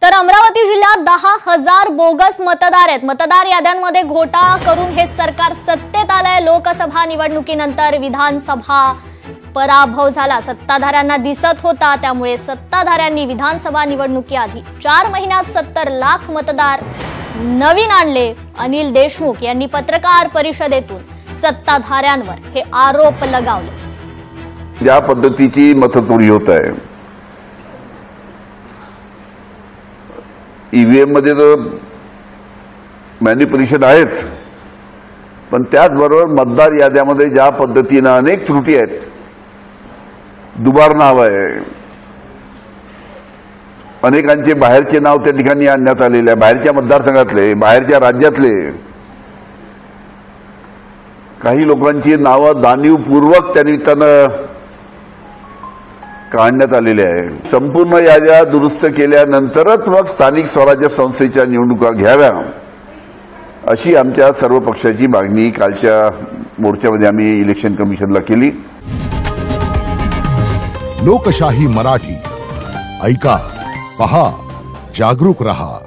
तर अमरावती जिल्ह्यात 10,000 बोगस मतदार आहेत। मतदार याद्यांमध्ये घोटाळा करून हे सरकार सत्तेत आलंय। लोकसभा निवडणुकीनंतर विधानसभा पराभव झाला, सत्ताधाऱ्यांना दिसत होता। त्यामुळे सत्ताधाऱ्यांनी विधानसभा निवडणुकीआधी 4 महिन्यात 70 लाख मतदार नवीन आणले। अनिल देशमुख यांनी पत्रकार परिषदेतून सत्ताधाऱ्यांवर हे आरोप लगावले। ज्या पद्धतीची मतचोरी होत आहे, ईव्हीएम मध्ये तर मॅनिप्युलेशन आहेच, पण त्याचबरोबर मतदार याद्यामध्ये ज्या पद्धतीने अनेक त्रुटी आहेत, दुबार नाव आहे, अनेकांचे बाहेरचे नाव त्या ठिकाणी आणण्यात आलेले आहे, बाहेरच्या मतदारसंघातले, बाहेरच्या राज्यातले काही लोकांची नावं जाणीवपूर्वक त्या निमित्तानं काढण्यात आलेले आहे। संपूर्ण याद्या दुरुस्त केल्यानंतरच मग स्थानिक स्वराज्य संस्थेच्या निवडणुका घ्याव्या अशी आमच्या सर्व पक्षाची मागणी कालच्या मोर्चामध्ये आम्ही इलेक्शन कमिशनला केली। लोकशाही मराठी ऐका, पहा, जागरूक रहा।